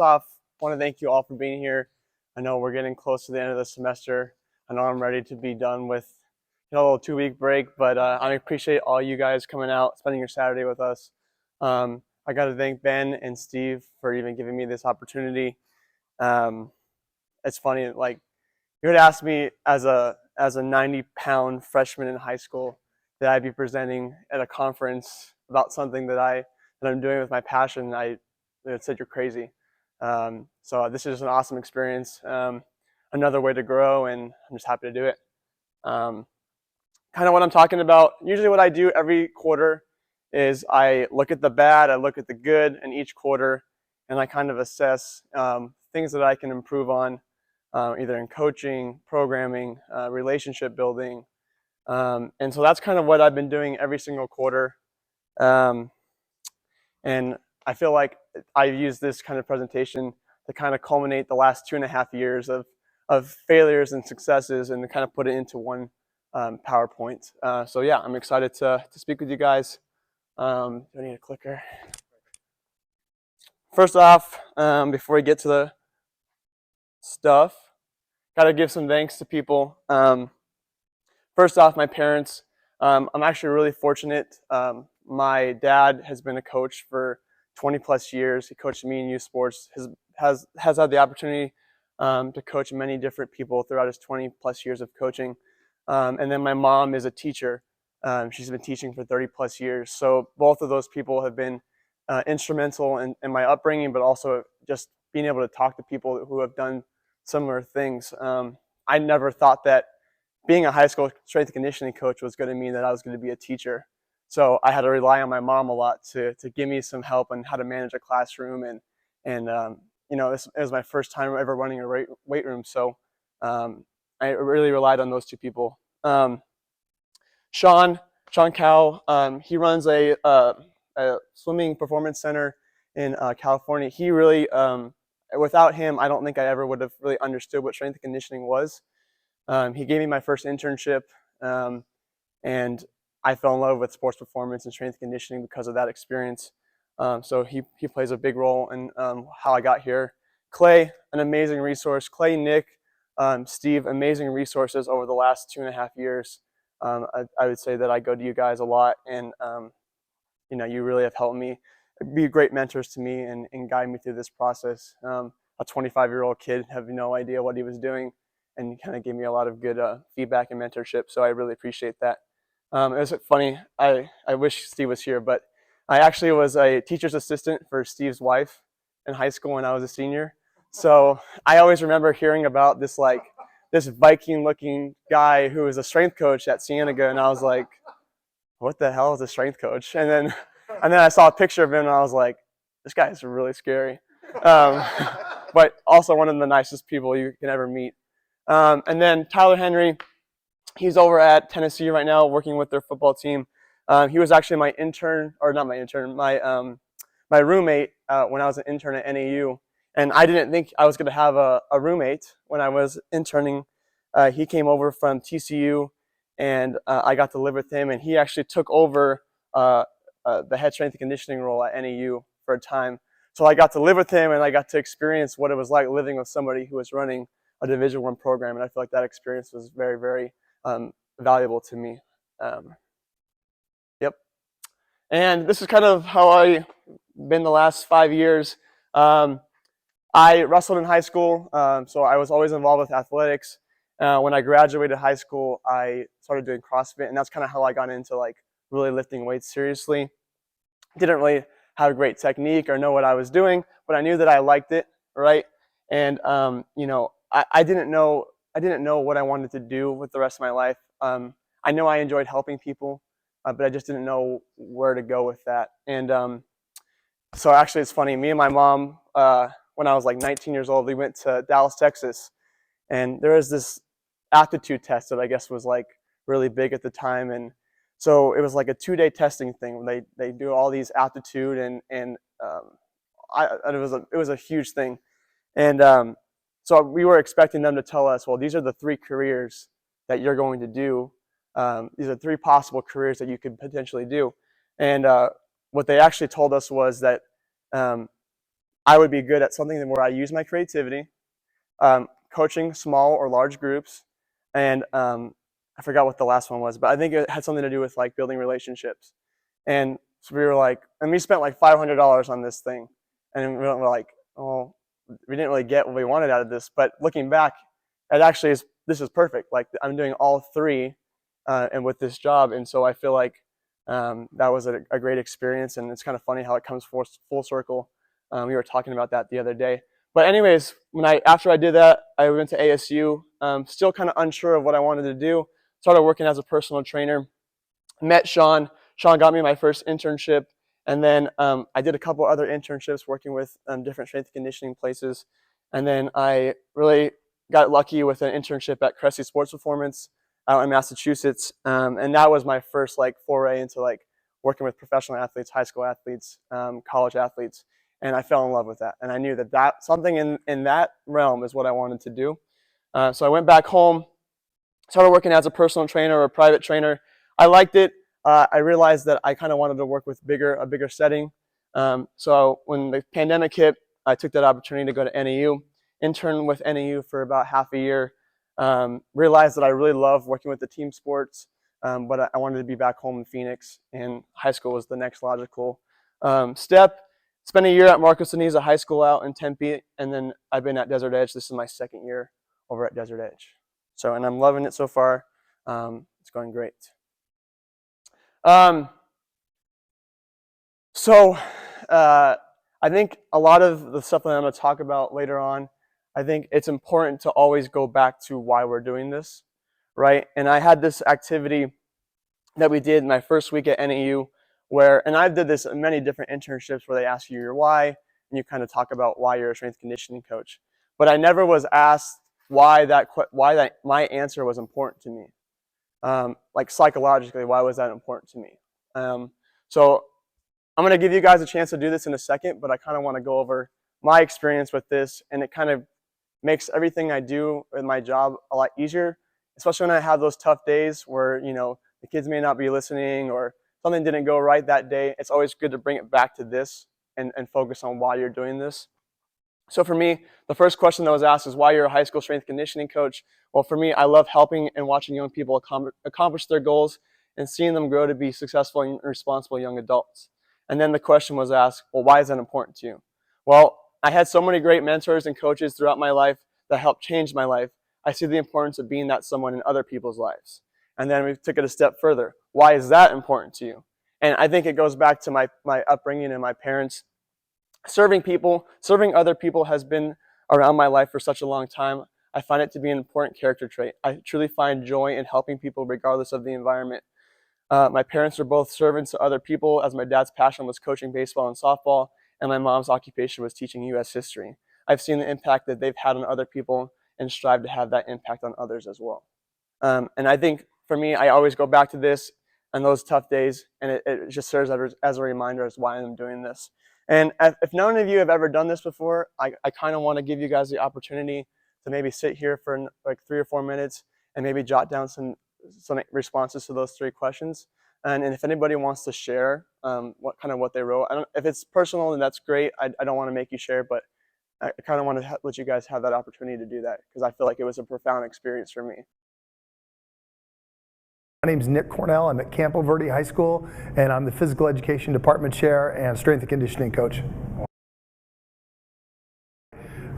first off, I want to thank you all for being here. I know we're getting close to the end of the semester. I know I'm ready to be done with a little 2 week break, but I appreciate all you guys coming out, spending your Saturday with us. I got to thank Ben and Steve for even giving me this opportunity. Um, it's funny, like you would ask me as a 90-pound freshman in high school that I'd be presenting at a conference about something that I'm doing with my passion. I said you're crazy. So this is an awesome experience, another way to grow, and I'm just happy to do it. Um, Kind of what I'm talking about. Usually, what I do every quarter is I look at the bad, I look at the good in each quarter, and I kind of assess things that I can improve on, either in coaching, programming, relationship building, and so that's kind of what I've been doing every single quarter. Um, and I feel like I use this kind of presentation to kind of culminate the last 2.5 years of failures and successes and to kind of put it into one PowerPoint. So yeah, I'm excited to speak with you guys. Do I need a clicker? First off, before we get to the stuff, got to give some thanks to people. First off, my parents. I'm actually really fortunate. My dad has been a coach for 20 plus years. He coached me in youth sports. Has had the opportunity to coach many different people throughout his 20 plus years of coaching. And then my mom is a teacher. She's been teaching for 30 plus years. So both of those people have been instrumental in my upbringing, but also just being able to talk to people who have done similar things. I never thought that being a high school strength and conditioning coach was going to mean that I was going to be a teacher. So I had to rely on my mom a lot to give me some help on how to manage a classroom, and it was my first time ever running a weight room. So I really relied on those two people. Sean Cow, he runs a swimming performance center in California. He really, without him, I don't think I ever would have really understood what strength and conditioning was. He gave me my first internship, and I fell in love with sports performance and strength and conditioning because of that experience. So he plays a big role in how I got here. Clay, an amazing resource. Clay, Nick, Steve, amazing resources over the last 2.5 years. I would say that I go to you guys a lot, and you really have helped me be great mentors to me and guide me through this process. A 25-year-old kid have no idea what he was doing, and kind of gave me a lot of good feedback and mentorship. So I really appreciate that. It was funny. I wish Steve was here, but I actually was a teacher's assistant for Steve's wife in high school when I was a senior. So I always remember hearing about this Viking-looking guy who was a strength coach at Cienega, and I was like, "What the hell is a strength coach?" And then I saw a picture of him, and I was like, "This guy is really scary," but also one of the nicest people you can ever meet. And then Tyler Henry, he's over at Tennessee right now working with their football team. He was actually my intern, or not my intern, my roommate when I was an intern at NAU. And I didn't think I was going to have a roommate when I was interning. He came over from TCU, and I got to live with him. And he actually took over the head strength and conditioning role at NAU for a time. So I got to live with him, and I got to experience what it was like living with somebody who was running a Division I program. And I feel like that experience was very, very valuable to me. Yep. And this is kind of how I've been the last 5 years. I wrestled in high school, so I was always involved with athletics. When I graduated high school, I started doing CrossFit, and that's kind of how I got into really lifting weights seriously. Didn't really have a great technique or know what I was doing, but I knew that I liked it, right? And I didn't know what I wanted to do with the rest of my life. I know I enjoyed helping people, but I just didn't know where to go with that. And so actually, it's funny. Me and my mom, when I was like 19 years old, we went to Dallas, Texas, and there was this aptitude test that I guess was really big at the time. And so it was like a 2-day testing thing. They do all these aptitude, and it was a huge thing. And so we were expecting them to tell us, well, these are the 3 careers that you're going to do. These are 3 possible careers that you could potentially do. And what they actually told us was that I would be good at something where I use my creativity, coaching small or large groups, and I forgot what the last one was, but I think it had something to do with like building relationships. And so we were like, and we spent like $500 on this thing, and we were like, oh, we didn't really get what we wanted out of this. But looking back, it actually is. This is perfect. Like I'm doing all three, and with this job, and so I feel like that was a great experience. And it's kind of funny how it comes full circle. We were talking about that the other day. But anyways, after I did that, I went to ASU. Still kind of unsure of what I wanted to do. Started working as a personal trainer. Met Sean. Sean got me my first internship, and then I did a couple other internships working with different strength and conditioning places. And then I really got lucky with an internship at Cressy Sports Performance out in Massachusetts, and that was my first like foray into like working with professional athletes, high school athletes, college athletes, and I fell in love with that. And I knew that something in that realm is what I wanted to do. So I went back home, started working as a personal trainer or a private trainer. I liked it. I realized that I kind of wanted to work with a bigger setting. So when the pandemic hit, I took that opportunity to go to NAU, intern with NAU for about half a year. Realized that I really love working with the team sports, but I wanted to be back home in Phoenix, and high school was the next logical step. Spent a year at Marcos Niza High School out in Tempe, and then I've been at Desert Edge. This is my second year over at Desert Edge. So, and I'm loving it so far. It's going great. I think a lot of the stuff that I'm going to talk about later on, I think it's important to always go back to why we're doing this, right? And I had this activity that we did my first week at NAU and I did this in many different internships where they ask you your why, and you kind of talk about why you're a strength conditioning coach. But I never was asked why my answer was important to me. Like psychologically, why was that important to me? So I'm going to give you guys a chance to do this in a second, but I kind of want to go over my experience with this, and it kind of makes everything I do in my job a lot easier, especially when I have those tough days where, the kids may not be listening or something didn't go right that day. It's always good to bring it back to this and focus on why you're doing this. So for me, the first question that was asked is why you're a high school strength conditioning coach. Well, for me, I love helping and watching young people accomplish their goals and seeing them grow to be successful and responsible young adults. And then the question was asked, well, why is that important to you? Well, I had so many great mentors and coaches throughout my life that helped change my life. I see the importance of being that someone in other people's lives. And then we took it a step further. Why is that important to you? And I think it goes back to my upbringing and my parents. Serving other people has been around my life for such a long time. I find it to be an important character trait. I truly find joy in helping people regardless of the environment. My parents were both servants to other people, as my dad's passion was coaching baseball and softball, and my mom's occupation was teaching U.S. history. I've seen the impact that they've had on other people and strive to have that impact on others as well. And I think for me, I always go back to this on those tough days, and it just serves as a reminder as why I'm doing this. And if none of you have ever done this before, I kind of want to give you guys the opportunity to maybe sit here for like 3 or 4 minutes and maybe jot down some responses to those 3 questions. And if anybody wants to share what they wrote, if it's personal, then that's great. I don't want to make you share, but I kind of want to let you guys have that opportunity to do that because I feel like it was a profound experience for me. My name is Nick Cornell. I'm at Campo Verde High School, and I'm the physical education department chair and strength and conditioning coach.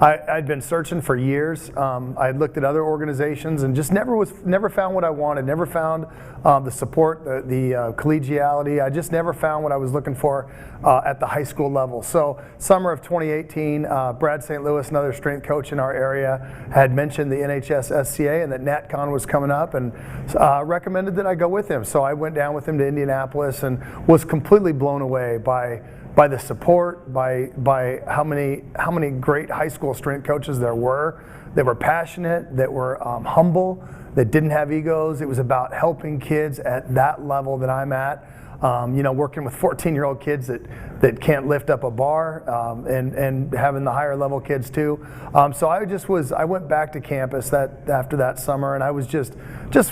I'd been searching for years. I had looked at other organizations and just never found what I wanted. Never found the support, the collegiality. I just never found what I was looking for at the high school level. So summer of 2018, Brad St. Louis, another strength coach in our area, had mentioned the NHS SCA and that NatCon was coming up, and recommended that I go with him. So I went down with him to Indianapolis and was completely blown away by the support, by how many great high school strength coaches there were that were passionate, that were humble, that didn't have egos. It was about helping kids at that level that I'm at. Working with 14-year-old kids that can't lift up a bar, and having the higher level kids too. So I went back to campus after that summer, and I was just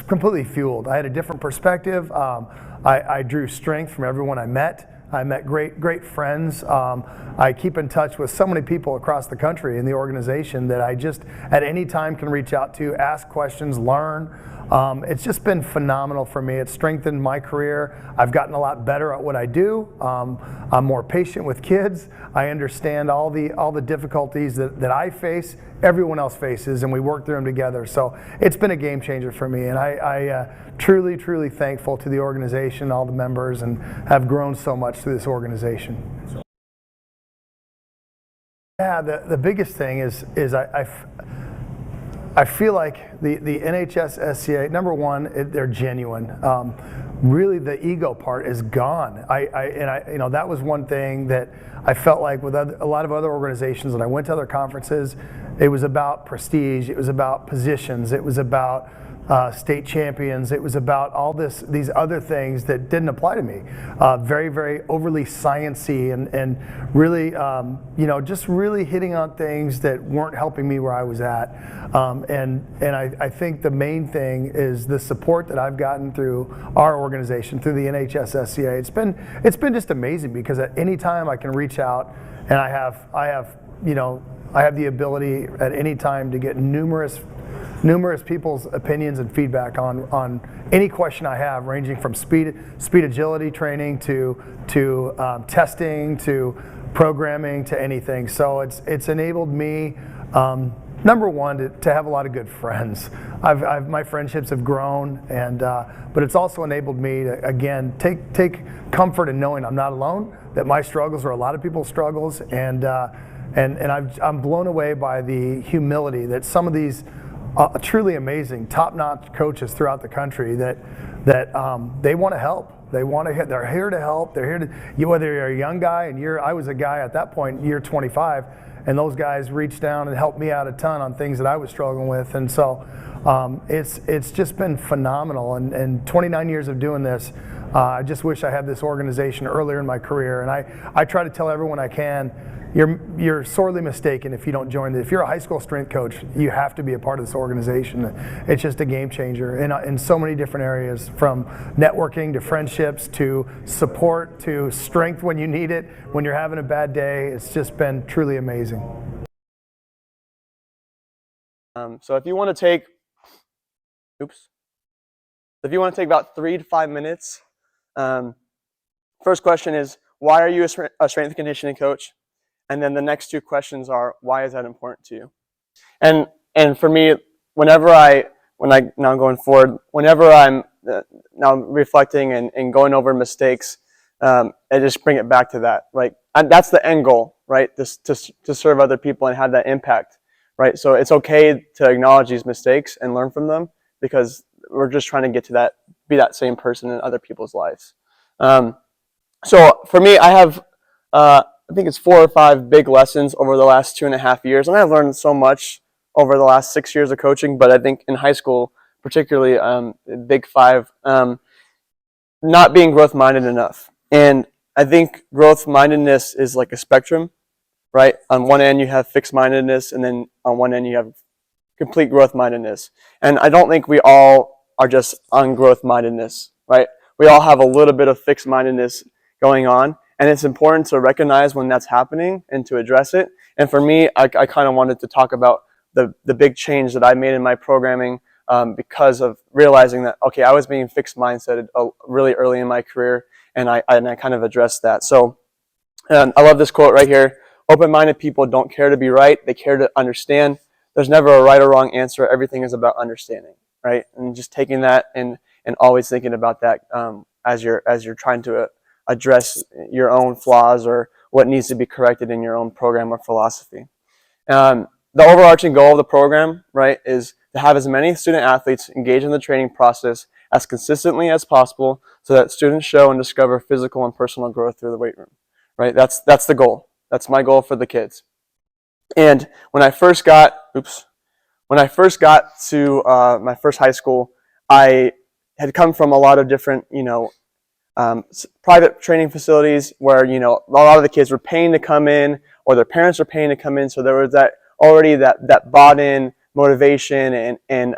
completely fueled. I had a different perspective. I drew strength from everyone I met. I met great friends. I keep in touch with so many people across the country in the organization that I just at any time can reach out to, ask questions, learn. It's just been phenomenal for me. It's strengthened my career. I've gotten a lot better at what I do. I'm more patient with kids. I understand all the difficulties that I face, everyone else faces, and we work through them together. So it's been a game changer for me, and I truly thankful to the organization, all the members, and have grown so much through this organization. Yeah, the biggest thing is I feel like the NHS SCA, number one, they're genuine. Really, the ego part is gone. That was one thing that I felt like with a lot of other organizations, and I went to other conferences, it was about prestige, it was about positions, it was about state champions, it was about all these other things that didn't apply to me. Very overly sciencey and really, just really hitting on things that weren't helping me where I was at. I think the main thing is the support that I've gotten through our organization, through the NHS SCA. It's been just amazing, because at any time I can reach out, and I have the ability at any time to get numerous people's opinions and feedback on any question I have, ranging from speed agility training to testing to programming to anything. So it's enabled me, number one, to have a lot of good friends. My friendships have grown, but it's also enabled me to, again, take comfort in knowing I'm not alone, that my struggles are a lot of people's struggles, and I'm blown away by the humility that some of these truly amazing, top-notch coaches throughout the country that they want to help. They're here to help. They're here to, whether you're a young guy and I was a guy at that point, year 25, and those guys reached down and helped me out a ton on things that I was struggling with. And so it's just been phenomenal. And 29 years of doing this, I just wish I had this organization earlier in my career. And I try to tell everyone I can, you're sorely mistaken if you don't join it. If you're a high school strength coach, you have to be a part of this organization. It's just a game changer in so many different areas, from networking to friendships to support to strength when you need it, when you're having a bad day. It's just been truly amazing. So if you want to take about 3 to 5 minutes, first question is, why are you a strength and conditioning coach? And then the next two questions are, why is that important to you? And for me, whenever I'm now reflecting and going over mistakes, I just bring it back to that, right? And that's the end goal, right? To serve other people and have that impact, right? So it's okay to acknowledge these mistakes and learn from them, because we're just trying to get to that, be that same person in other people's lives. So for me, I have, I think it's 4 or 5 big lessons over the last 2.5 years. And I've learned so much over the last 6 years of coaching, but I think in high school, particularly, big 5, not being growth-minded enough. And I think growth-mindedness is like a spectrum, right? On one end, you have fixed-mindedness, and then on one end, you have complete growth-mindedness. And I don't think we all are just on growth-mindedness, right? We all have a little bit of fixed-mindedness going on. And it's important to recognize when that's happening and to address it. And for me, I kind of wanted to talk about the big change that I made in my programming because of realizing that, okay, I was being fixed mindset really early in my career, and I kind of addressed that. So I love this quote right here. Open-minded people don't care to be right, they care to understand. There's never a right or wrong answer. Everything is about understanding, right? And just taking that and always thinking about that as you're trying to address your own flaws or what needs to be corrected in your own program or philosophy. The overarching goal of the program, right, is to have as many student athletes engage in the training process as consistently as possible, so that students show and discover physical and personal growth through the weight room, right? That's the goal. That's my goal for the kids. And when I first got to my first high school, I had come from a lot of different, private training facilities where, a lot of the kids were paying to come in, or their parents were paying to come in. So there was that bought in motivation and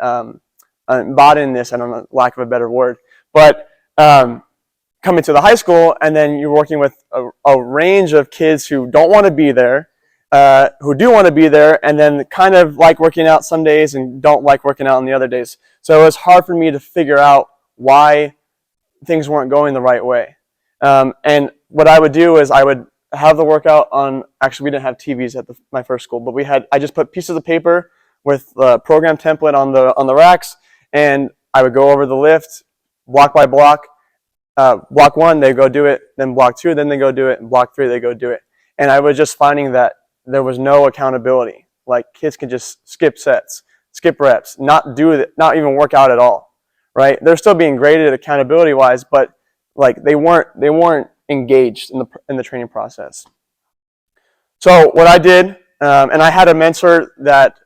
bought in this, I don't know, lack of a better word, but coming to the high school, and then you're working with a range of kids who don't want to be there, who do want to be there, and then kind of like working out some days and don't like working out on the other days. So it was hard for me to figure out why things weren't going the right way. And what I would do is I would have the workout on, actually we didn't have TVs at my first school, but I just put pieces of paper with the program template on the racks, and I would go over the lift, block by block. Block 1, they go do it, then block 2, then they go do it, and block 3, they go do it. And I was just finding that there was no accountability. Like, kids could just skip sets, skip reps, not even work out at all, right? They're still being graded accountability-wise, but like they weren't engaged in the training process. So what I did, and I had a mentor that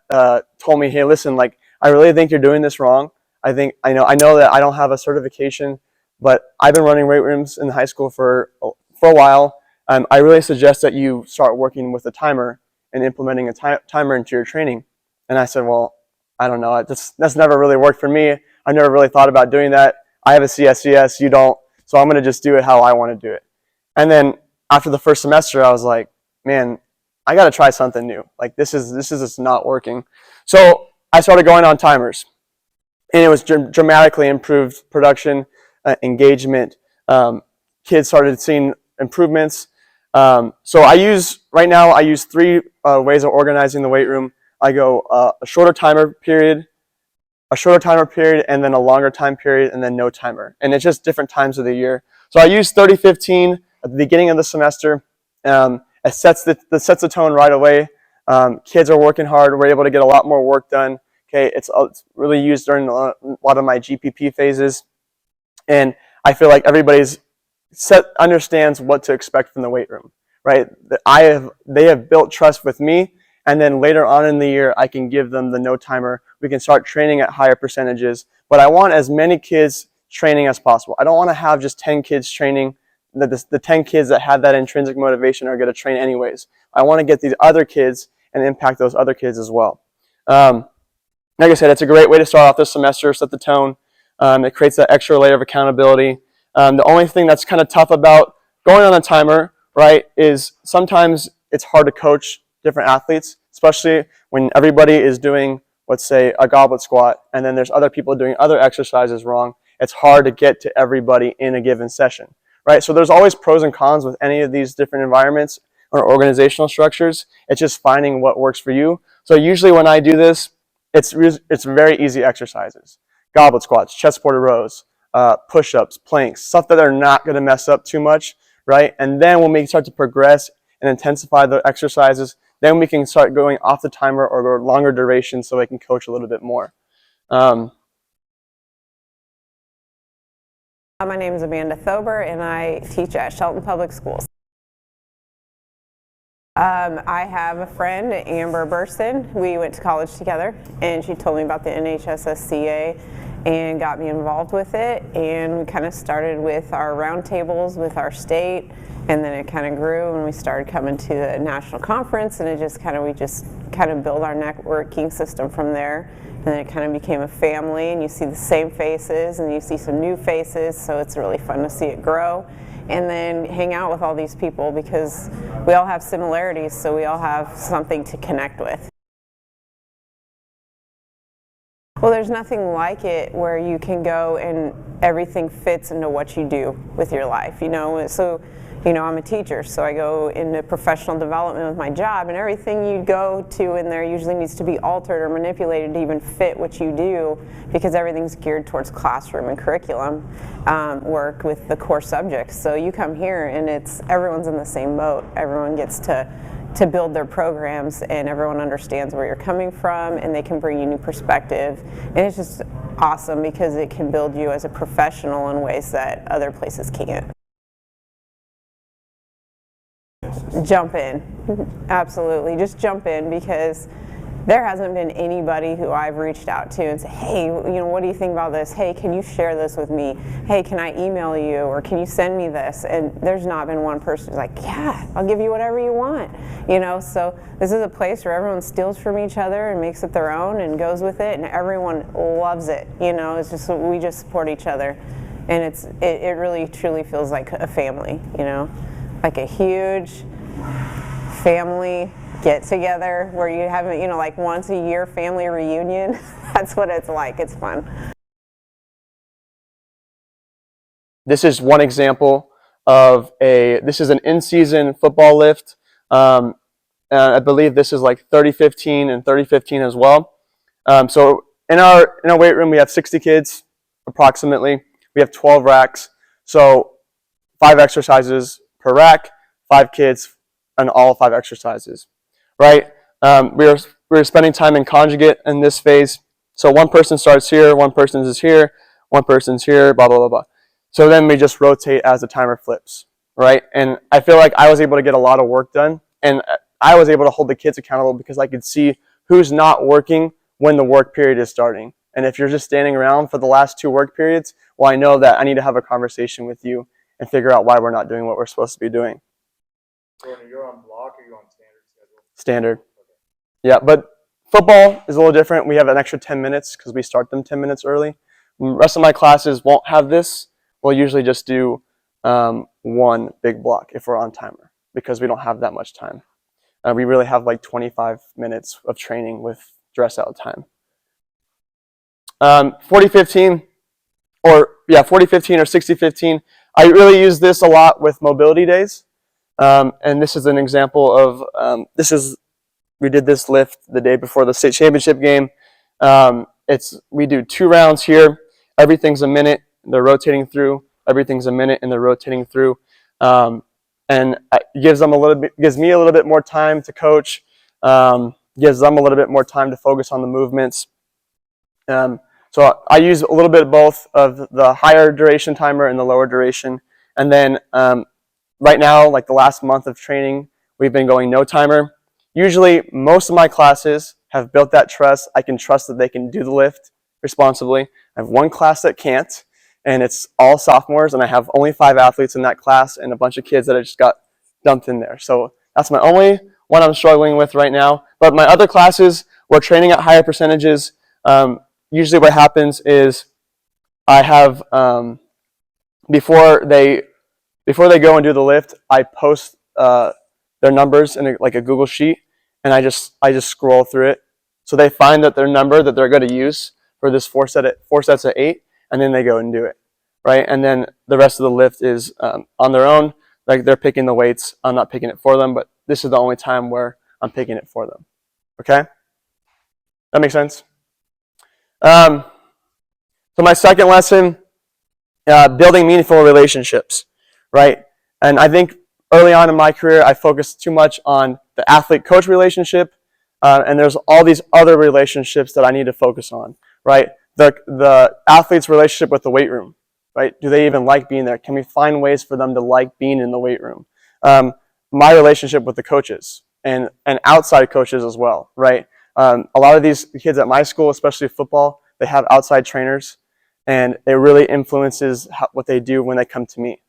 told me, hey, listen, like, I really think you're doing this wrong. I know that I don't have a certification, but I've been running weight rooms in high school for a while. I really suggest that you start working with a timer and implementing a timer into your training. And I said, well, I don't know. That's never really worked for me. I never really thought about doing that. I have a CSCS, you don't, so I'm going to just do it how I want to do it. And then after the first semester, I was like, man, I got to try something new. Like, this is just not working. So I started going on timers, and it was dramatically improved production. Engagement, kids started seeing improvements. So right now I use 3 ways of organizing the weight room. I go a shorter timer period, and then a longer time period, and then no timer. And it's just different times of the year. So I use 30-15 at the beginning of the semester. It sets the tone right away. Kids are working hard. We're able to get a lot more work done. Okay, it's really used during a lot of my GPP phases. And I feel like everybody's understands what to expect from the weight room, right? They have built trust with me, and then later on in the year, I can give them the no timer. We can start training at higher percentages, but I want as many kids training as possible. I don't want to have just 10 kids training. The 10 kids that have that intrinsic motivation are going to train anyways. I want to get these other kids and impact those other kids as well. Like I said, it's a great way to start off this semester, set the tone. It creates that extra layer of accountability. The only thing that's kind of tough about going on a timer, right, is sometimes it's hard to coach different athletes, especially when everybody is doing, let's say, a goblet squat, and then there's other people doing other exercises wrong. It's hard to get to everybody in a given session, right? So there's always pros and cons with any of these different environments or organizational structures. It's just finding what works for you. So usually when I do this, it's very easy exercises. Goblet squats, chest supported rows, push-ups, planks, stuff that are not going to mess up too much, right? And then when we start to progress and intensify the exercises, then we can start going off the timer or go longer duration so I can coach a little bit more. My name is Amanda Thober, and I teach at Shelton Public Schools. I have a friend, Amber Burston. We went to college together, and she told me about the NHSSCA and got me involved with it. And we kind of started with our roundtables with our state, and then it kind of grew, and we started coming to the national conference, and we just kind of built our networking system from there. And then it kind of became a family, and you see the same faces, and you see some new faces, so it's really fun to see it grow. And then hang out with all these people because we all have similarities, so we all have something to connect with. Well, there's nothing like it where you can go and everything fits into what you do with your life, you know. So, you know, I'm a teacher, so I go into professional development with my job, and everything you go to in there usually needs to be altered or manipulated to even fit what you do, because everything's geared towards classroom and curriculum work with the core subjects. So you come here and everyone's in the same boat. Everyone gets to build their programs, and everyone understands where you're coming from, and they can bring you new perspective. And it's just awesome because it can build you as a professional in ways that other places can't. Jump in. Absolutely. Just jump in, because there hasn't been anybody who I've reached out to and said, hey, you know, what do you think about this? Hey, can you share this with me? Hey, can I email you, or can you send me this? And there's not been one person who's like, yeah, I'll give you whatever you want. You know, so this is a place where everyone steals from each other and makes it their own and goes with it, and everyone loves it. You know, it's just, we just support each other. and it really truly feels like a family, you know, like a huge family get together where you have, you know, like once a year family reunion. That's what it's like. It's fun. This is one example of this is an in-season football lift. I believe this is like 30-15 and 30-15 as well. So in our weight room, we have 60 kids approximately. We have 12 racks. So 5 exercises per rack, 5 kids, and all 5 exercises, right? We're spending time in conjugate in this phase. So one person starts here, one person is here, one person's here, blah, blah, blah, blah. So then we just rotate as the timer flips, right? And I feel like I was able to get a lot of work done, and I was able to hold the kids accountable because I could see who's not working when the work period is starting. And if you're just standing around for the last 2 work periods, well, I know that I need to have a conversation with you and figure out why we're not doing what we're supposed to be doing. So you're on block or you're on standard schedule? Standard. Yeah, but football is a little different. We have an extra 10 minutes because we start them 10 minutes early. The rest of my classes won't have this. We'll usually just do one big block if we're on timer because we don't have that much time. We really have like 25 minutes of training with dress out time. 40-15 or 40-15 or 60-15. I really use this a lot with mobility days. And this is an example of, we did this lift the day before the state championship game. We do 2 rounds here. Everything's a minute. They're rotating through. Everything's a minute, and they're rotating through. And it gives me a little bit more time to coach. Gives them a little bit more time to focus on the movements. So I use a little bit of both of the higher duration timer and the lower duration. And then right now, like the last month of training, we've been going no timer. Usually, most of my classes have built that trust. I can trust that they can do the lift responsibly. I have one class that can't, and it's all sophomores, and I have only 5 athletes in that class and a bunch of kids that I just got dumped in there. So that's my only one I'm struggling with right now. But my other classes, we're training at higher percentages. Usually what happens is I have, before they go and do the lift, I post their numbers in a Google sheet, and I just scroll through it. So they find that their number that they're going to use for this 4 sets of 8, and then they go and do it, right? And then the rest of the lift is on their own. Like they're picking the weights. I'm not picking it for them, but this is the only time where I'm picking it for them. Okay? That makes sense? So my second lesson, building meaningful relationships, right? And I think early on in my career, I focused too much on the athlete-coach relationship, and there's all these other relationships that I need to focus on, right? The athlete's relationship with the weight room, right? Do they even like being there? Can we find ways for them to like being in the weight room? My relationship with the coaches and outside coaches as well, right? A lot of these kids at my school, especially football, they have outside trainers, and it really influences what they do when they come to me.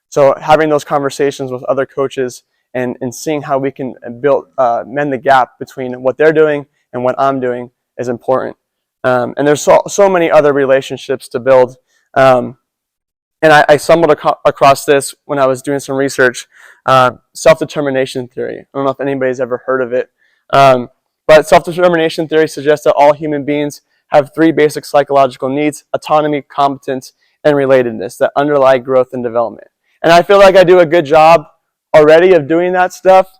So having those conversations with other coaches and seeing how we can mend the gap between what they're doing and what I'm doing is important. And there's so many other relationships to build. And I stumbled across this when I was doing some research, self-determination theory. I don't know if anybody's ever heard of it. But self-determination theory suggests that all human beings have 3 basic psychological needs: autonomy, competence, and relatedness that underlie growth and development. And I feel like I do a good job already of doing that stuff.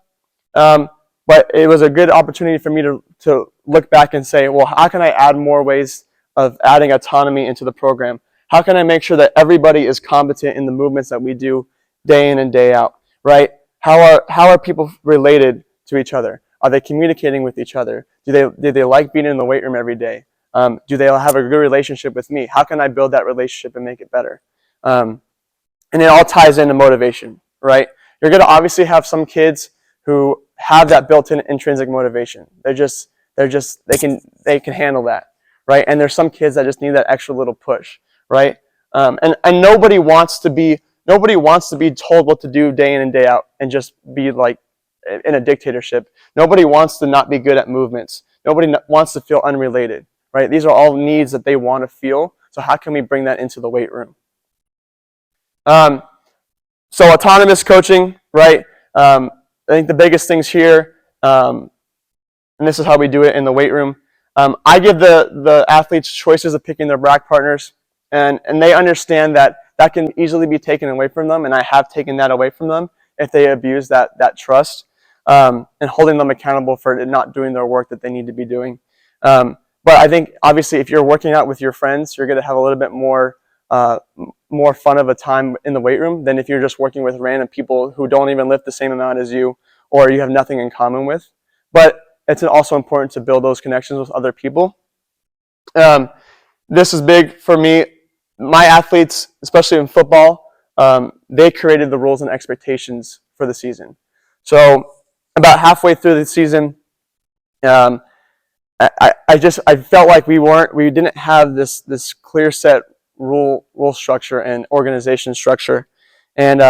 But it was a good opportunity for me to look back and say, well, how can I add more ways of adding autonomy into the program? How can I make sure that everybody is competent in the movements that we do day in and day out, right? How are people related to each other? Are they communicating with each other? Do they like being in the weight room every day? Do they have a good relationship with me? How can I build that relationship and make it better? And it all ties into motivation, right? You're going to obviously have some kids who have that built-in intrinsic motivation. They can handle that, right? And there's some kids that just need that extra little push, right? And nobody wants to be told what to do day in and day out and just be like in a dictatorship. Nobody wants to not be good at movements. Nobody wants to feel unrelated, right? These are all needs that they want to feel. So how can we bring that into the weight room? So autonomous coaching, right? I think the biggest things here, and this is how we do it in the weight room. I give the athletes choices of picking their rack partners, and they understand that that can easily be taken away from them, and I have taken that away from them if they abuse that trust, and holding them accountable for not doing their work that they need to be doing. But I think obviously if you're working out with your friends, you're going to have a little bit more fun of a time in the weight room than if you're just working with random people who don't even lift the same amount as you, or you have nothing in common with. But it's also important to build those connections with other people. This is big for me. My athletes, especially in football, they created the rules and expectations for the season. So about halfway through the season, I felt like we didn't have this clear set rule structure and organization structure, and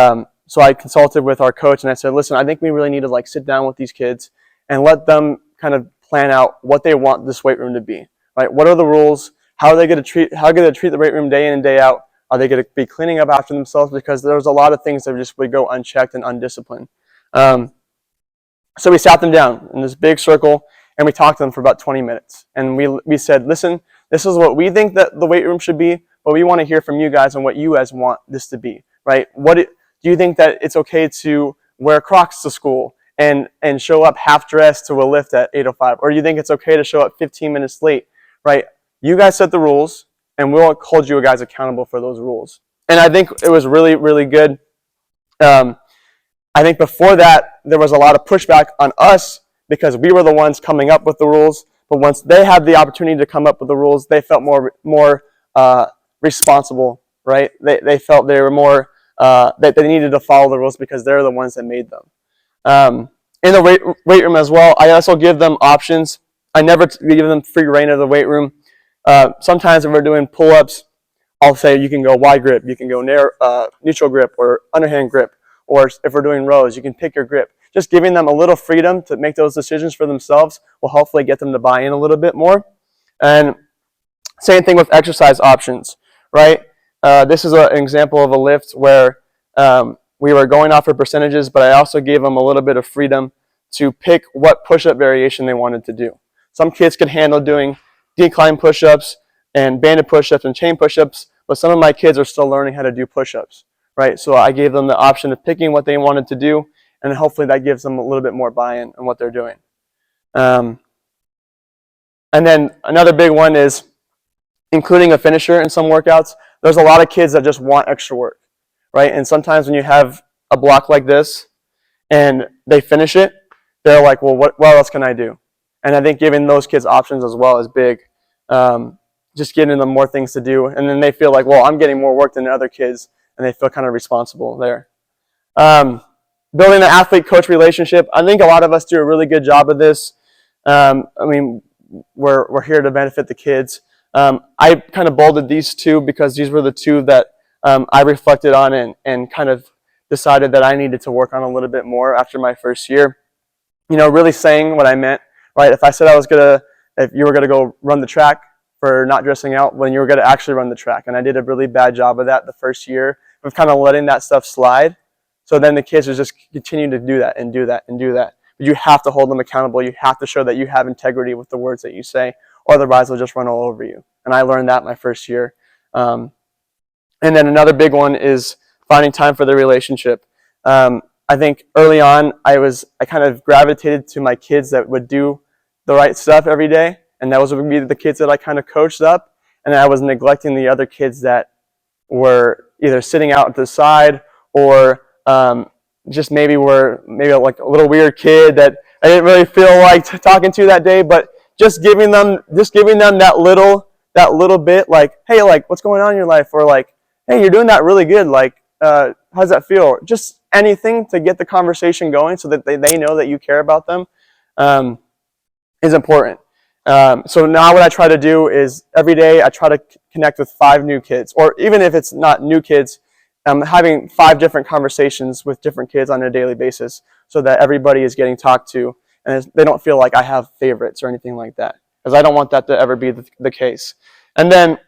so I consulted with our coach and I said, listen, I think we really need to sit down with these kids and let them kind of plan out what they want this weight room to be. Right? What are the rules? How are they going to treat the weight room day in and day out? Are they going to be cleaning up after themselves? Because there's a lot of things that just would go unchecked and undisciplined. So we sat them down in this big circle and we talked to them for about 20 minutes. And we said, listen, this is what we think that the weight room should be, but we want to hear from you guys on what you guys want this to be, right? Do you think that it's okay to wear Crocs to school and show up half dressed to a lift at 8:05? Or do you think it's okay to show up 15 minutes late, right? You guys set the rules and we'll hold you guys accountable for those rules. And I think it was really, really good. I think before that, there was a lot of pushback on us because we were the ones coming up with the rules. But once they had the opportunity to come up with the rules, they felt more responsible, right? They felt they were more that they needed to follow the rules because they're the ones that made them. In the weight room as well, I also give them options. I never give them free reign of the weight room. Sometimes if we're doing pull-ups, I'll say you can go wide grip, you can go neutral grip or underhand grip, or if we're doing rows, you can pick your grip. Just giving them a little freedom to make those decisions for themselves will hopefully get them to buy in a little bit more. And same thing with exercise options, right? This is an example of a lift where we were going off of percentages, but I also gave them a little bit of freedom to pick what push-up variation they wanted to do. Some kids could handle doing decline push-ups and banded push-ups and chain push-ups, but some of my kids are still learning how to do push-ups, right? So I gave them the option of picking what they wanted to do, and hopefully that gives them a little bit more buy-in on what they're doing. And then another big one is including a finisher in some workouts. There's a lot of kids that just want extra work, right? And sometimes when you have a block like this and they finish it, they're like, well, what else can I do? And I think giving those kids options as well is big. Just giving them more things to do. And then they feel like, well, I'm getting more work than the other kids, and they feel kind of responsible there. Building the athlete-coach relationship. I think a lot of us do a really good job of this. I mean, we're here to benefit the kids. I kind of bolded these two because these were the two that I reflected on and kind of decided that I needed to work on a little bit more after my first year. You know, really saying what I meant, right? If I said if you were gonna go run the track for not dressing out, when you were gonna actually run the track, and I did a really bad job of that the first year of kind of letting that stuff slide. So then the kids would just continue to do that and do that and do that. But you have to hold them accountable. You have to show that you have integrity with the words that you say, or otherwise they'll just run all over you. And I learned that my first year. And then another big one is finding time for the relationship. I think early on, I kind of gravitated to my kids that would do the right stuff every day, and those would be the kids that I kind of coached up, and I was neglecting the other kids that were either sitting out to the side or just maybe like a little weird kid that I didn't really feel like talking to that day, but just giving them that little bit, like, hey, like, what's going on in your life? Or like, hey, you're doing that really good. Like, how's that feel? Just anything to get the conversation going so that they know that you care about them is important. So now what I try to do is every day I try to connect with 5 new kids, or even if it's not new kids, having 5 different conversations with different kids on a daily basis so that everybody is getting talked to and they don't feel like I have favorites or anything like that, because I don't want that to ever be the case. And then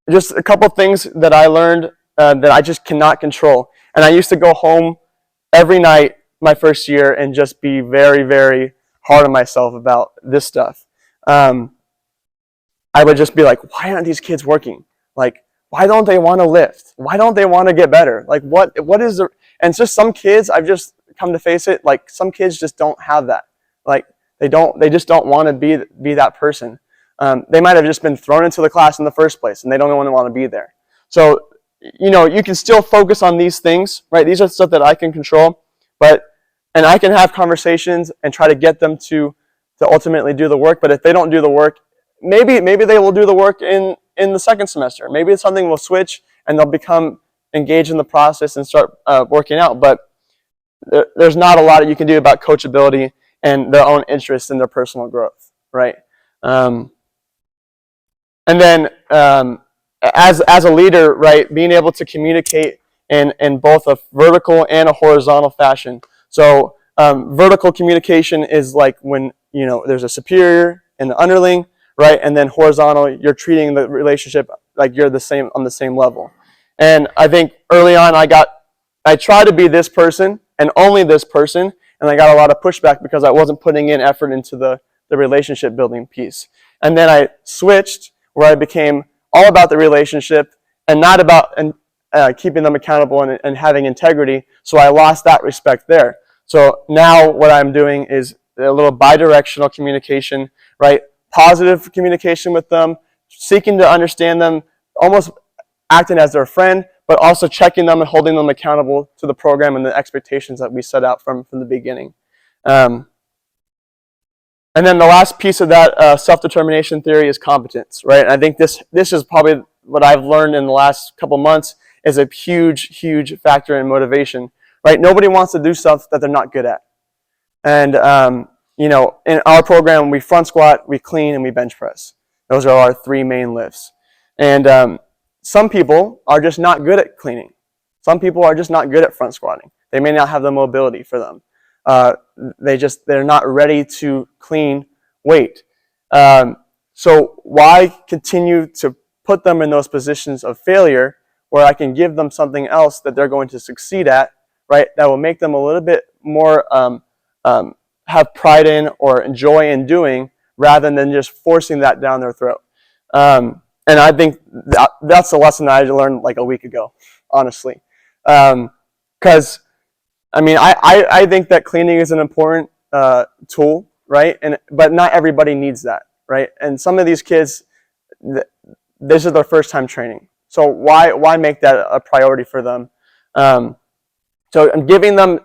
just a couple things that I learned that I just cannot control. And I used to go home every night my first year and just be very, very hard on myself about this stuff. I would just be like, why aren't these kids working? Like, why don't they want to lift? Why don't they want to get better? Like, what is the, and it's just some kids, I've just come to face it, like some kids just don't have that. Like, they just don't want to be that person. They might have just been thrown into the class in the first place and they don't want to be there. So, you can still focus on these things, right? These are stuff that I can control, and I can have conversations and try to get them to ultimately do the work. But if they don't do the work, maybe they will do the work in the second semester. Maybe it's something will switch and they'll become engaged in the process and start working out. But there's not a lot that you can do about coachability and their own interest in their personal growth, right? And then as a leader, right, being able to communicate in both a vertical and a horizontal fashion. So vertical communication is like when there's a superior and the underling, right? And then horizontal, you're treating the relationship like you're on the same level. And I think early on I tried to be this person and only this person, and I got a lot of pushback because I wasn't putting in effort into the relationship building piece. And then I switched where I became all about the relationship and not about keeping them accountable and having integrity. So I lost that respect there. So now what I'm doing is a little bi-directional communication, right? Positive communication with them, seeking to understand them, almost acting as their friend, but also checking them and holding them accountable to the program and the expectations that we set out from the beginning. And then the last piece of that self-determination theory is competence, right? And I think this is probably what I've learned in the last couple months is a huge, huge factor in motivation, right? Nobody wants to do stuff that they're not good at. And, in our program, we front squat, we clean, and we bench press. Those are our 3 main lifts. And some people are just not good at cleaning. Some people are just not good at front squatting. They may not have the mobility for them. They're not ready to clean weight. So why continue to put them in those positions of failure where I can give them something else that they're going to succeed at, right? That will make them a little bit more have pride in or enjoy in doing rather than just forcing that down their throat. And I think that's a lesson that I learned like a week ago, honestly. Because, I think that cleaning is an important tool, right? But not everybody needs that, right? And some of these kids, this is their first time training. So why make that a priority for them? So I'm giving them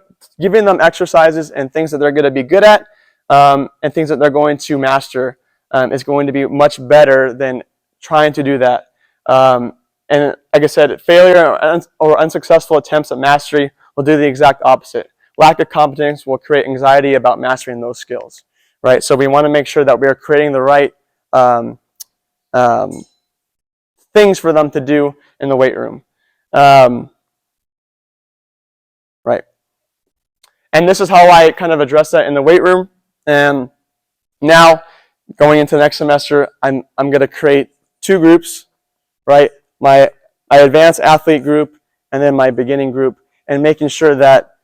exercises and things that they're going to be good at and things that they're going to master is going to be much better than trying to do that. And like I said, failure or unsuccessful attempts at mastery will do the exact opposite. Lack of competence will create anxiety about mastering those skills, right? So we want to make sure that we are creating the right things for them to do in the weight room. Right. And this is how I kind of address that in the weight room. And now, going into next semester, I'm going to create 2 groups, right? My advanced athlete group and then my beginning group, and making sure that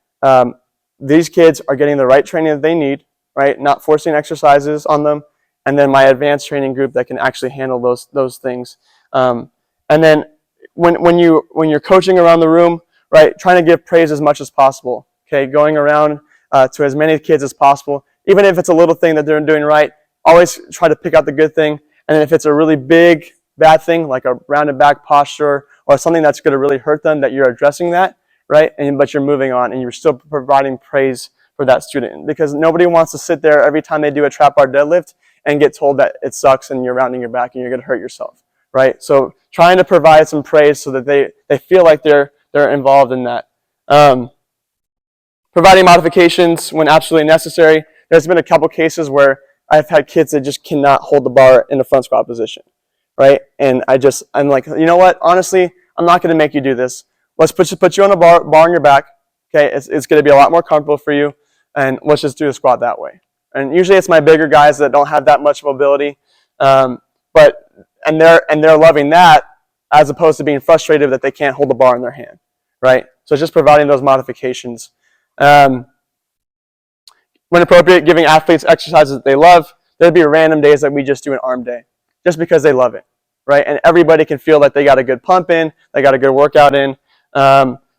these kids are getting the right training that they need, right? Not forcing exercises on them. And then my advanced training group that can actually handle those things. And then when you're coaching around the room, right, trying to give praise as much as possible. Okay, going around to as many kids as possible, even if it's a little thing that they're doing right. Always try to pick out the good thing. And then if it's a really big bad thing, like a rounded back posture or something that's going to really hurt them, that you're addressing that, right? But you're moving on and you're still providing praise for that student, because nobody wants to sit there every time they do a trap bar deadlift and get told that it sucks and you're rounding your back and you're going to hurt yourself, right? So trying to provide some praise so that they feel like they're involved in that. Providing modifications when absolutely necessary. There's been a couple cases where I've had kids that just cannot hold the bar in the front squat position, right? And I'm like, you know what? Honestly, I'm not going to make you do this. Let's put you on a bar on your back. Okay, it's going to be a lot more comfortable for you, and let's just do the squat that way. And usually it's my bigger guys that don't have that much mobility, and they're loving that. as opposed to being frustrated that they can't hold the bar in their hand, right? So it's just providing those modifications. When appropriate, giving athletes exercises that they love. There'd be random days that we just do an arm day, just because they love it, right? And everybody can feel that they got a good pump in, they got a good workout in.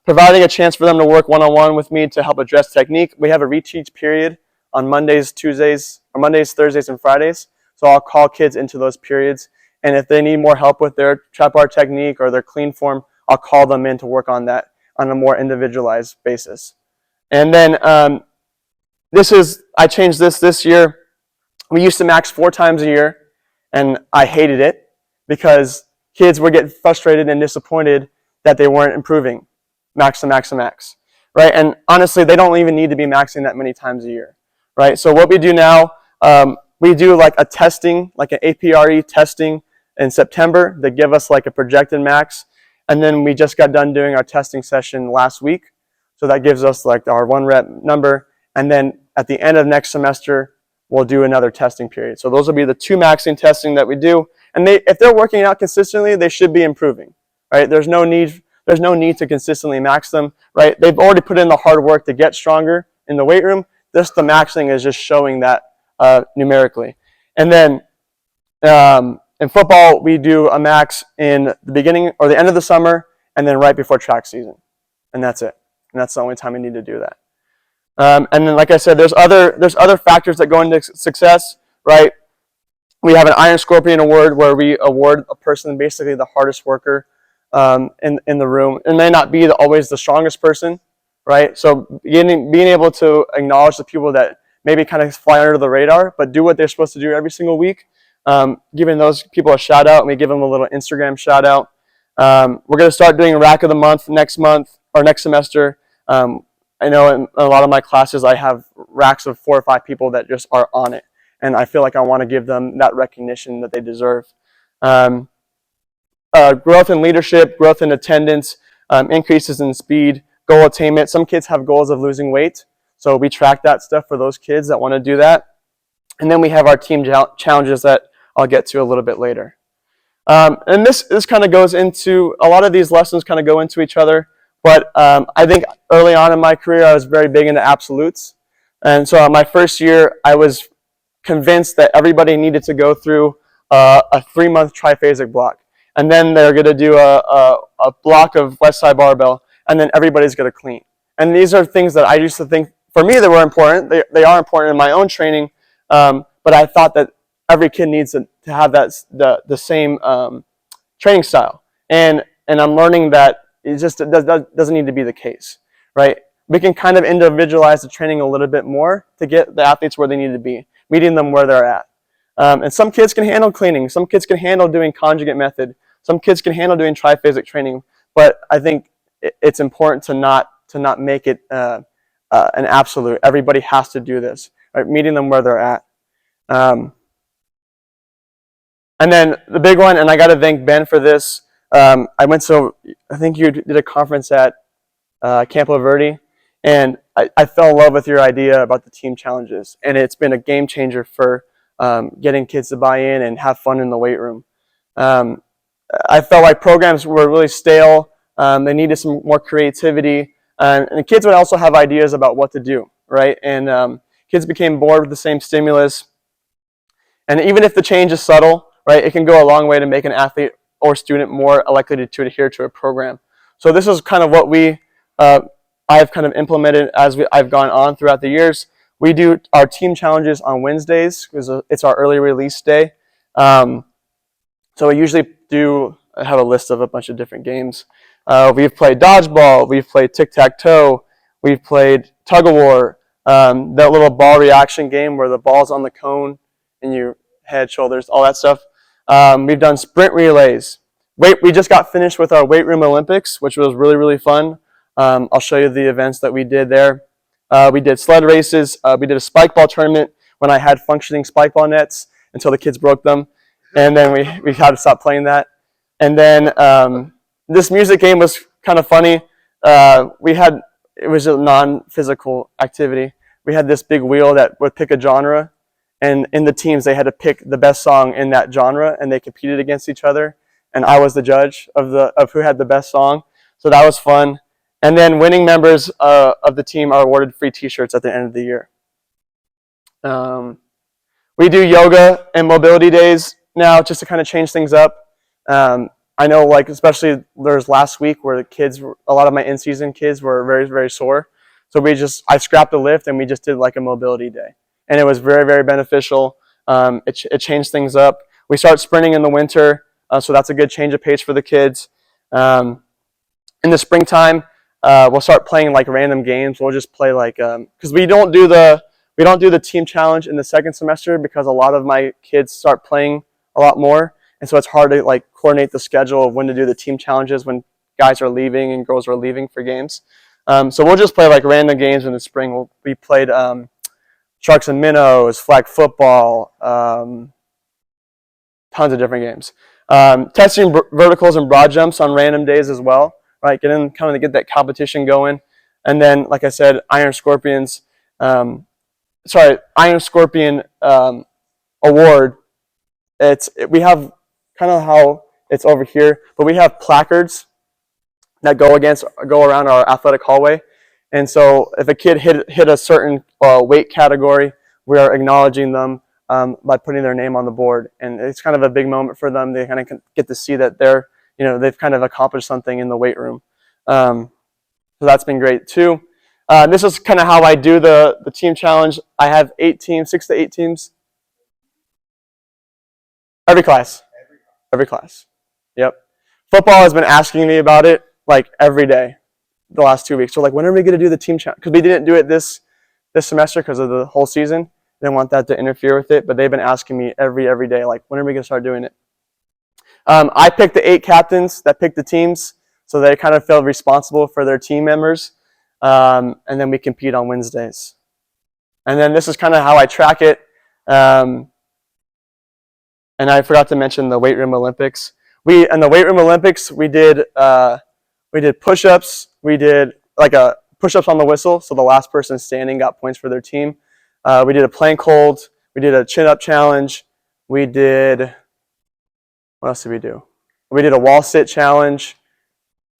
Providing a chance for them to work one-on-one with me to help address technique. We have a reteach period on Mondays, Thursdays, Thursdays, and Fridays. So I'll call kids into those periods. And if they need more help with their trap bar technique or their clean form, I'll call them in to work on that on a more individualized basis. And then I changed this year. We used to max 4 times a year, and I hated it because kids would get frustrated and disappointed that they weren't improving. Max to max to max, right? And honestly, they don't even need to be maxing that many times a year, right? So what we do now, we do like a testing, like an APRE testing in September that give us like a projected max. And then we just got done doing our testing session last week. So that gives us like our 1 rep number. And then at the end of next semester, we'll do another testing period. So those will be the 2 maxing testing that we do. And if they're working out consistently, they should be improving, right? There's no need to consistently max them, right? They've already put in the hard work to get stronger in the weight room. The maxing is just showing that numerically. And then in football, we do a max in the beginning or the end of the summer and then right before track season. And that's it. And that's the only time we need to do that. And then, like I said, there's other factors that go into success, right? We have an Iron Scorpion Award where we award a person basically the hardest worker in the room. It may not be always the strongest person, right? So being able to acknowledge the people that maybe kind of fly under the radar, but do what they're supposed to do every single week, giving those people a shout out, and we give them a little Instagram shout out. We're going to start doing Rack of the Month next semester. I know in a lot of my classes I have racks of 4 or 5 people that just are on it, and I feel like I want to give them that recognition that they deserve. Growth in leadership, growth in attendance, increases in speed, goal attainment. Some kids have goals of losing weight, so we track that stuff for those kids that want to do that. And then we have our team challenges that I'll get to a little bit later. And this kind of goes into, a lot of these lessons kind of go into each other, but I think early on in my career I was very big into absolutes. And so my first year I was convinced that everybody needed to go through a 3-month triphasic block. And then they're going to do a block of left side barbell, and then everybody's going to clean. And these are things that I used to think, for me, they were important. They are important in my own training, but I thought that every kid needs to have the same training style. And I'm learning that it just doesn't need to be the case, right? We can kind of individualize the training a little bit more to get the athletes where they need to be, meeting them where they're at. And some kids can handle cleaning. Some kids can handle doing conjugate method. Some kids can handle doing triphasic training. But I think it's important to not make it an absolute. Everybody has to do this, right? Meeting them where they're at. And then the big one, and I got to thank Ben for this. I think you did a conference at Campo Verde, and I fell in love with your idea about the team challenges, and it's been a game changer for getting kids to buy in and have fun in the weight room. I felt like programs were really stale. They needed some more creativity, and the kids would also have ideas about what to do, right? And kids became bored with the same stimulus. And even if the change is subtle, right, it can go a long way to make an athlete or student more likely to adhere to a program. So this is kind of what I've kind of implemented as I've gone on throughout the years. We do our team challenges on Wednesdays because it's our early release day. So we usually have a list of a bunch of different games. We've played dodgeball, we've played tic-tac-toe, we've played tug-of-war, that little ball reaction game where the ball's on the cone and you head, shoulders, all that stuff. We've done sprint relays. We just got finished with our weight room Olympics, which was really, really fun. I'll show you the events that we did there. We did sled races. We did a spike ball tournament when I had functioning spike ball nets until the kids broke them. And then we had to stop playing that. And then this music game was kind of funny. It was a non-physical activity. We had this big wheel that would pick a genre. And in the teams, they had to pick the best song in that genre, and they competed against each other. and I was the judge of who had the best song. So that was fun. And then winning members of the team are awarded free T-shirts at the end of the year. We do yoga and mobility days now just to kind of change things up. I know, like, especially there's last week where the kids, a lot of my in-season kids were very, very sore. So I scrapped the lift and we just did like a mobility day. And it was very, very beneficial. It changed things up. We start sprinting in the winter, so that's a good change of pace for the kids. In the springtime, we'll start playing like random games. We'll just play like, because we don't do the team challenge in the second semester because a lot of my kids start playing a lot more. And so it's hard to like coordinate the schedule of when to do the team challenges when guys are leaving and girls are leaving for games. So we'll just play like random games in the spring. We played Sharks and Minnows, flag football, tons of different games. Testing verticals and broad jumps on random days as well, right? Get that competition going. And then, like I said, Iron Scorpion award. We have kind of how it's over here, but we have placards that go around our athletic hallway. And so if a kid hit a certain weight category, we are acknowledging them by putting their name on the board. And it's kind of a big moment for them. They kind of get to see that they've kind of accomplished something in the weight room. So that's been great too. This is kind of how I do the team challenge. I have 6 to 8 teams. Every class. Yep. Football has been asking me about it like every day the last 2 weeks. So like, when are we going to do the team challenge? Because we didn't do it this semester because of the whole season. Didn't want that to interfere with it, but they've been asking me every day, like, when are we going to start doing it? I picked the 8 captains that picked the teams, so they kind of feel responsible for their team members. And then we compete on Wednesdays. And then this is kind of how I track it. And I forgot to mention the weight room Olympics. In the weight room Olympics, we did push-ups. We did like a push-ups on the whistle, so the last person standing got points for their team. We did a plank hold. We did a chin-up challenge. What else did we do? We did a wall sit challenge.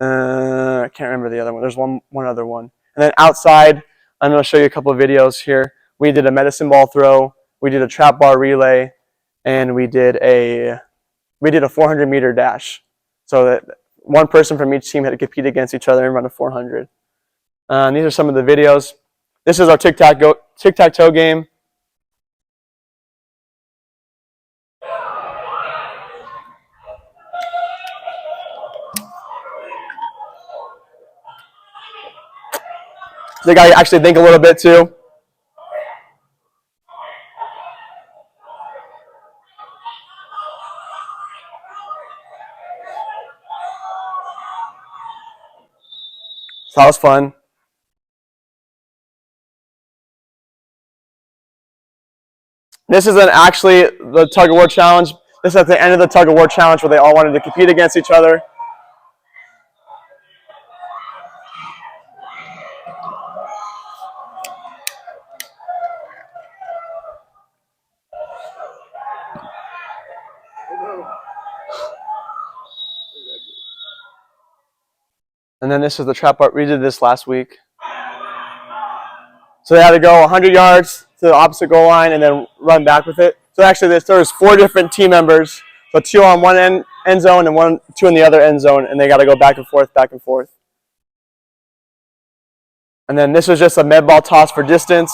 I can't remember the other one. There's one other one. And then outside, I'm going to show you a couple of videos here. We did a medicine ball throw. We did a trap bar relay. And we did a 400-meter dash. So that one person from each team had to compete against each other and run a 400. These are some of the videos. This is our tic-tac-toe game. They got to actually think a little bit too. So that was fun. This isn't actually the tug of war challenge. This is at the end of the tug of war challenge where they all wanted to compete against each other. And then this is the trap bar. We did this last week. So they had to go 100 yards to the opposite goal line and then run back with it. So actually there's 4 different team members. So 2 on one end zone and 2 in the other end zone, and they got to go back and forth, back and forth. And then this was just a med ball toss for distance.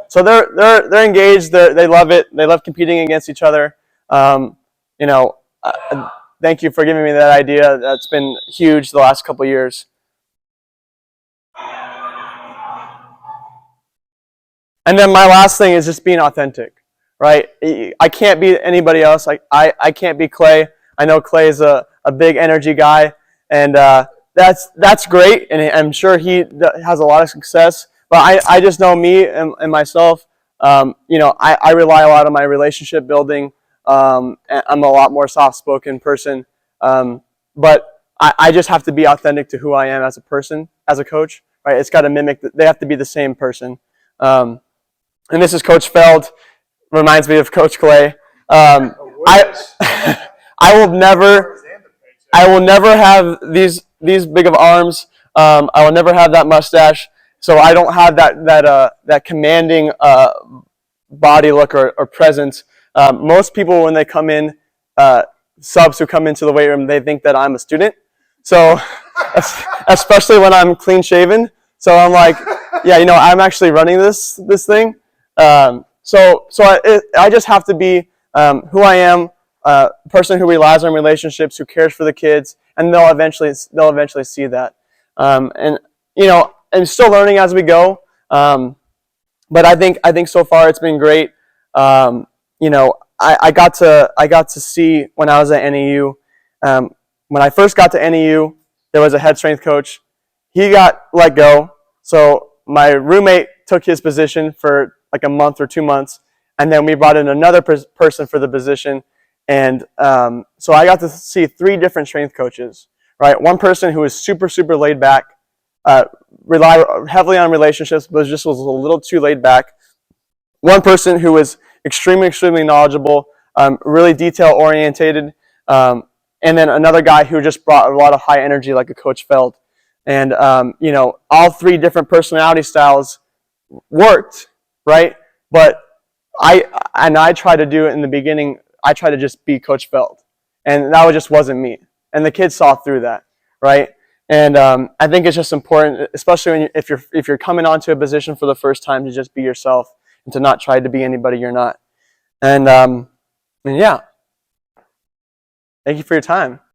So they're engaged. They love it. They love competing against each other. Thank you for giving me that idea. That's been huge the last couple of years. And then my last thing is just being authentic, right? I can't be anybody else. I can't be Clay. I know Clay is a big energy guy, and that's great, and I'm sure he has a lot of success. But I just know me and myself. I rely a lot on my relationship building. I'm a lot more soft-spoken person, but I just have to be authentic to who I am as a person, as a coach. Right? It's got to mimic. They have to be the same person. and this is Coach Feld. Reminds me of Coach Clay. I I will never have these big of arms. I will never have that mustache. So I don't have that commanding body look or presence. Most people, when they come in, subs who come into the weight room, they think that I'm a student. So especially when I'm clean shaven. So I'm like, yeah, I'm actually running this thing. So I just have to be who I am, a person who relies on relationships, who cares for the kids, and they'll eventually see that. And I'm still learning as we go. But I think so far it's been great. I got to see when I was at NAU. When I first got to NAU, there was a head strength coach. He got let go, so my roommate took his position for like a month or 2 months, and then we brought in another person for the position. And so I got to see 3 different strength coaches. Right, one person who was super laid back, rely heavily on relationships, but just was a little too laid back. One person who was extremely knowledgeable, really detail orientated, and then another guy who just brought a lot of high energy, like a Coach Feld. And all 3 different personality styles worked, right? But I tried to do it in the beginning. I tried to just be Coach Feld, and that just wasn't me. And the kids saw through that, right? And I think it's just important, especially if you're coming onto a position for the first time, to just be yourself and to not try to be anybody you're not. And yeah, thank you for your time.